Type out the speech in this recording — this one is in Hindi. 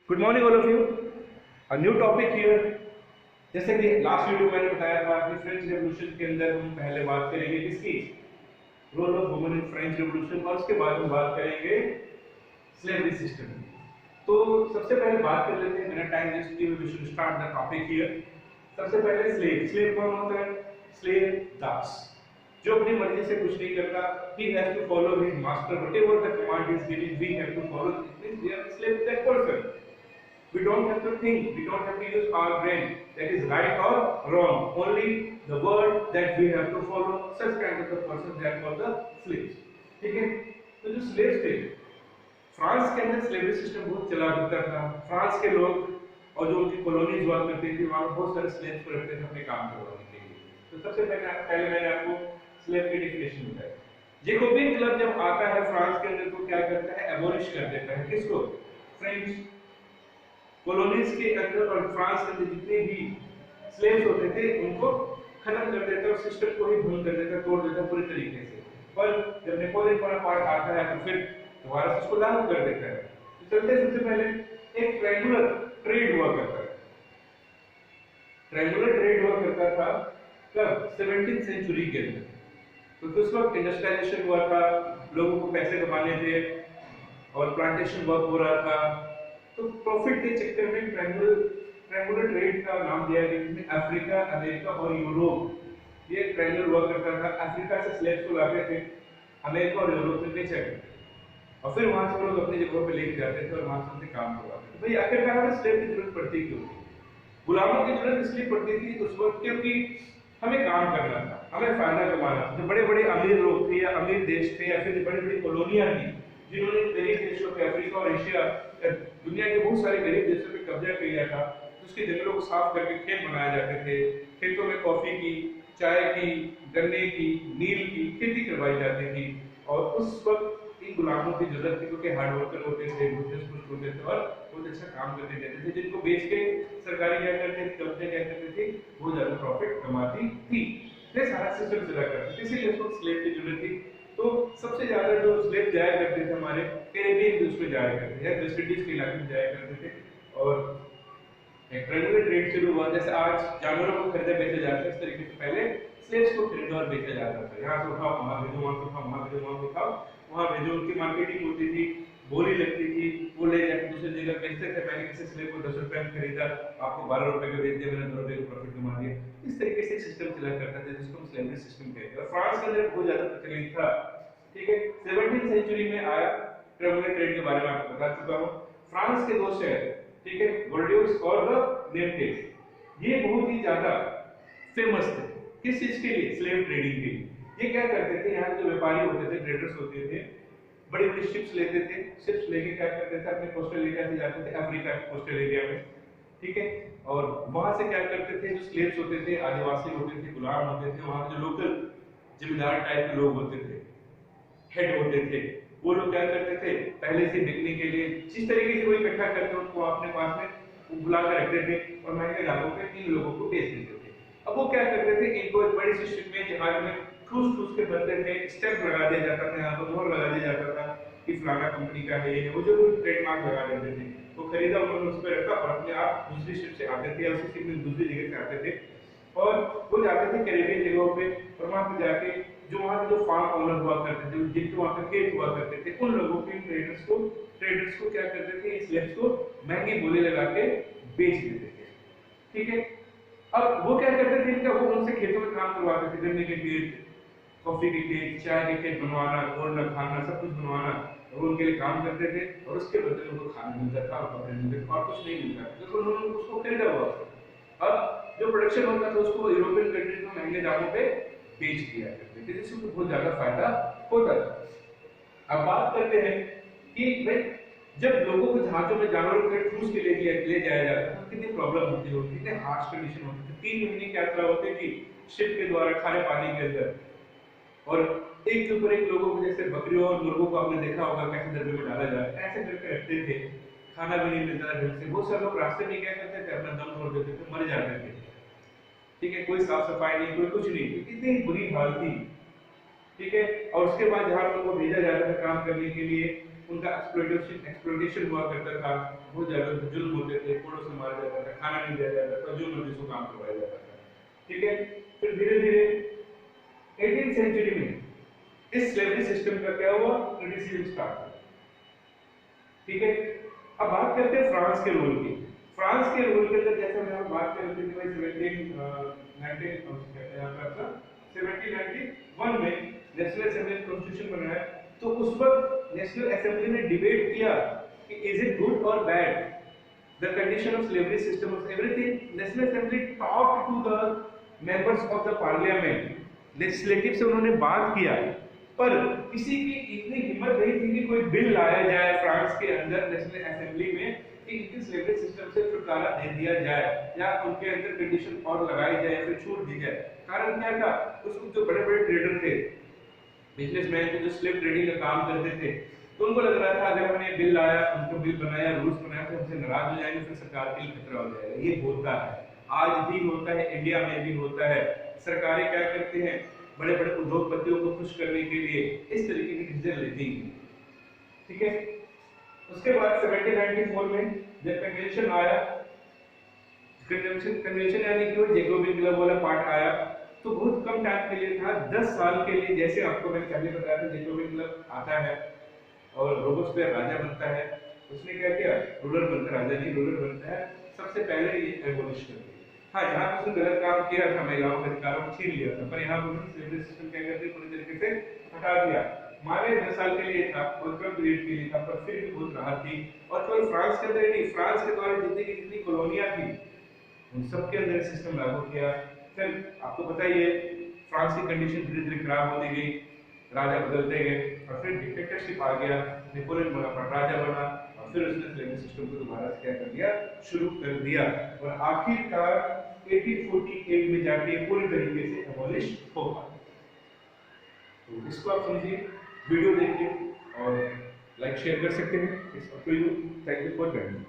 Good morning all of you. A new topic here. जैसे कि लास्ट वीडियो मैंने बताया था कि फ्रेंच रेवोल्यूशन के अंदर हम पहले बात करेंगे किसकी, role of women in French revolution, और उसके बाद हम बात करेंगे स्लेवरी सिस्टम। तो सबसे पहले बात कर लेते हैं, मेरा टाइम वेस्ट किए we should start the topic here. सबसे पहले स्लेव। स्लेव कौन होता है? स्लेव दास, जो अपनी मर्जी से कुछ नहीं करता। he has to follow his master, whatever the command is given we have to follow. It means we are slave to that person. We don't have to think, we don't have to use our brain that is right or wrong, only the word that we have to follow. Such kind of the person they are called the slaves. ठीक है? तो जो slaves थे, फ्रांस के अंदर स्लेवरी सिस्टम बहुत चला करता था। फ्रांस के लोग और जो उनकी कॉलोनीज हुआ करती थी, वहां बहुत सारे स्लेव्स को रखते थे अपने काम करवाने के लिए। तो सबसे पहले मैंने आपको स्लेव की डेफिनेशन बताई। जेकोबिन क्लब जब आता है फ्रांस के अंदर तो क्या करता है? एबॉलिश कर देता है। किसको? फ्रेंच कॉलोनीज के अंदर और फ्रांस के अंदर जितने भी स्लेव्स होते थे उनको खत्म कर देता है और सिस्टम को ही भंग कर देता है, तोड़ देता है पूरी तरीके से। पर जब नेपोलियन बोनापार्ट आता है तो फिर दोबारा से उसको लागू कर देता है। तो चलते सबसे पहले एक ट्रायंगुलर ट्रेड हुआ करता है। ट्रायंगुलर ट्रेड हुआ करता था कब? 17th सेंचुरी के अंदर। तो उस वक्त इंडस्ट्रियलाइजेशन हुआ था, लोगों को पैसे कमाने थे और प्लांटेशन वर्क हो रहा था। तो प्रॉफिट के चक्कर में ट्रायंगुलर ट्रेड का नाम दिया गया, जिसमें अफ्रीका, अमेरिका और यूरोप ये ट्रायंगल हुआ करता था। अफ्रीका से स्लेव्स को लाते थे, अमेरिका और यूरोप में बेचा करते थे और फिर वहां से वो लोग अपनी जगहों पे लेके जाते थे और वहां से उनसे काम करवाते थे। भाई आखिरकार हमें स्लेव की जरूरत पड़ती क्यों थी? गुलामों की जरूरत इसलिए पड़ती थी उस वक्त क्योंकि हमें काम करना था, हमें फायदा कमाना था। जो बड़े बड़े अमीर लोग थे या अमीर देश थे या फिर बड़ी बड़ी कॉलोनियां थी जिन्होंने गरीब देशों पे, अफ्रीका और एशिया, दुनिया के बहुत सारे गरीब देशों पे कब्जा कर लिया था, तो उसके जंगलों को साफ करके खेत बनाए जाते थे। खेतों में कॉफी की, चाय की, गन्ने की, नील की खेती करवाई जाती थी। और उस वक्त इन गुलामों की जरूरत थी क्योंकि हार्ड वर्कर होते थे, बुद्धिस्ट होते थे और बहुत अच्छा काम करके देते थे, जिनको बेच के सरकारी क्या करते थे, कंपनी क्या करते थे, बहुत ज्यादा प्रॉफिट कमाती थी। ये सारा सिस्टम चला करते थे, इसीलिए उसको स्लेव की जरूरत थी। तो सबसे ज्यादा जो स्लेव जाया करते थे हमारे कैरेबियन देश में जाया करते थे, वेस्ट इंडीज के इलाके में जाया करते थे। और एक ट्रायंगुलर ट्रेड शुरू हुआ। जैसे आज जानवरों को खरीदे बेचे जाते हैं, इस तरीके से पहले स्लेव्स को खरीदा और बेचा जाता था। यहाँ से उठाओ वहां भेजो, वहां से उठाओ वहां भेजो, वहां से उठाओ वहां भेजो। उनकी मार्केटिंग होती थी, बोली लगती थी, वो ले जाकर दूसरी जगह बेचते थे। मैंने किसी स्लेव को 10 रुपए में खरीदा, आपको 12 रुपए का बेच दिया, मैंने 2 रुपए का प्रॉफिट कमा दिया। इस तरीके से सिस्टम चला करता था जिसको हम स्लेवरी सिस्टम कहते हैं। और फ्रांस के अंदर बहुत ज्यादा प्रचलित था। ठीक है, 17th सेंचुरी में आया। ट्रायंगुलर ट्रेड के बारे में आपको बता चुका हूं। फ्रांस के दो शहर, ठीक है, बोर्डियोस और नेपल्स, ये बहुत ही ज्यादा फेमस थे। किस चीज के लिए? स्लेव ट्रेडिंग के लिए। ये क्या करते थे, यहाँ जो व्यापारी होते थे, ट्रेडर्स होते थे, बड़ी बड़ी शिप्स लेते थे। शिप्स लेके क्या करते थे, अपने कोस्टल एरिया से जाते थे, अफ्रीका के कोस्टल एरिया में, ठीक है। और वहां से क्या करते थे, जो स्लेव्स होते थे, आदिवासी होते थे, गुलाम होते थे, वहां के जो लोकल जमींदार टाइप के लोग होते थे, हेड होते थे, वो लोग क्या करते थे, पहले से बिकने के लिए जिस तरीके से वो इकट्ठा करके उनको अपने पास में बुला कर रखते थे और महंगे दामों पे इन लोगों को बेच देते थे। अब वो क्या करते थे, इनको एक बड़ी सी शिप में जहाज में ठूस ठूस के भरते थे, स्टैंप लगा दिया जाता था, यहाँ पर मोहर लगा दिया जाता था कि फलाना कंपनी का है ये, वो जो ट्रेडमार्क लगा देते थे। वो खरीदा, उन्होंने उस पर रखा और अपने आप दूसरी शिप से आते थे या उसी शिप में दूसरी जगह से आते थे और वो जाते थे कैरेबियन जगहों पे। और वहां पे जाके जो वहां के जो फार्म ओनर हुआ करते थे, जिनके वहां पे खेत हुआ करते थे, उन लोगों के ट्रेडर्स को क्या करते थे, स्लेव्स को महंगी बोली लगा के बेच देते थे। ठीक है, अब वो क्या करते थे, इनका वो उनसे खेतों में काम करवाते थे, गन्ने के खेत, कॉफी के खेत, चाय के खेत बनवाना, तोड़ना, खाना, सब कुछ बनवाना, और उनके लिए काम करते थे और उसके बदले उनको खाना मिलता था और कपड़े मिलते थे और कुछ नहीं मिलता था क्योंकि उन्होंने उसको खरीदा हुआ था। अब जो प्रोडक्शन होता था उसको यूरोपियन कंट्रीज में महंगे दामों पे बेच दिया करते थे, जिससे उनको बहुत ज्यादा फायदा होता था। अब बात करते हैं कि भाई जब लोगों को जहाजों में जानवरों के ठूस के ले जाया जाता था, कितनी प्रॉब्लम होती होगी, कितने हार्श कंडीशन होती थी। 3 महीने की यात्रा होती थी शिप के द्वारा खारे पानी के अंदर, और एक के ऊपर एक लोगों को, जैसे बकरियों और मुर्गों को आपने देखा होगा कैसे डब्बे में डाला जाए, ऐसे करके रखते थे। खाना भी नहीं मिलता था ढंग से। बहुत सारे लोग रास्ते में क्या करते थे, अपना दम तोड़ देते थे, मर जाते थे। ठीक है, कोई साफ सफाई नहीं, कोई कुछ नहीं, इतनी बुरी हालत थी। ठीक है, और उसके बाद जहां लोगों को भेजा जाता था काम करने के लिए, उनका एक्सप्लॉइटेशन हुआ करता था, बहुत ज्यादा जुल्म होते थे, कोड़ों से मारा जाता था, खाना नहीं दिया जाता था, जो मर्जी सो काम करवाया जाता था। ठीक है, फिर धीरे धीरे 18th सेंचुरी में इस स्लेवरी सिस्टम का क्या हुआ, क्रिटिसिज्म स्टार्ट हुआ। ठीक है, अब बात करते हैं फ्रांस के रोल की। फ्रांस के रोल के अंदर जैसे हम बात कर रहे थे कि भाई 1791 में नेशनल असेंबली कॉन्स्टिट्यूशन बनाया, तो उस वक्त नेशनल असेंबली ने डिबेट किया कि इज इट गुड और bad the condition of slavery system of everything. National assembly talk to the members of the parliament, legislative से उन्होंने बात किया, पर किसी की इतनी हिम्मत नहीं थी कि कोई बिल लाया जाए फ्रांस के अंदर नेशनल असेंबली में कि इनके स्लेवरी सिस्टम से छुटकारा दे दिया जाए या उनके अंदर कंडीशन और लगाई जाए या फिर छूट दी जाए। कारण क्या था, उसको जो बड़े बड़े ट्रेडर थे, बिजनेसमैन थे, जो स्लेव ट्रेडिंग का काम करते थे, तो उनको लग रहा था अगर हमने बिल लाया, उनको बिल बनाया, रूल्स बनाया, तो हमसे नाराज हो जाएंगे, फिर सरकार के लिए खतरा हो जाएगा। ये होता है, आज भी होता है, इंडिया में भी होता है। सरकारें क्या करते हैं, बड़े बड़े उद्योगपतियों को खुश करने के लिए इस तरीके की डिसीजन लेती हैं। ठीक है, उसके बाद 1794 में जब कन्वेंशन आया, कन्वेंशन यानी कि वो जैकोबिन क्लब वाला पार्ट आया, तो बहुत कम टाइम के लिए था, 10 साल के लिए। जैसे आपको मैंने पहले बताया था, जैकोबिन क्लब आता है और रोबेस्पियर राजा बनता है, उसने क्या किया, रूलर बनता, राजा नहीं रूलर बनता है, सबसे पहले ये एबॉलिश कर दिया। हाँ, यहाँ पे उसने गलत काम किया था, महिलाओं के अधिकारों को छीन लिया था, पर यहाँ पर उन्होंने स्लेवरी सिस्टम क्या कर दिया, पूरी तरीके से हटा दिया। मारे 10 साल के लिए था और कम पीरियड के लिए था, पर फिर भी बहुत राहत थी। और केवल फ्रांस के अंदर नहीं, फ्रांस के द्वारा जितनी कॉलोनियां थी उन सब के अंदर सिस्टम लागू किया। फिर आपको पता ही है, फ्रांस की कंडीशन धीरे धीरे खराब होती गई, राजा बदलते गए और फिर डिक्टेटरशिप आ गया, नेपोलियन राजा बना और फिर उसने स्लेवरी सिस्टम को दोबारा से क्या कर दिया, शुरू कर दिया और आखिरकार 1848 में जाके पूरी तरीके से एबॉलिश हो गया। तो इसको आप समझिए, वीडियो देखिए और लाइक शेयर कर सकते हैं। Thank you for joining.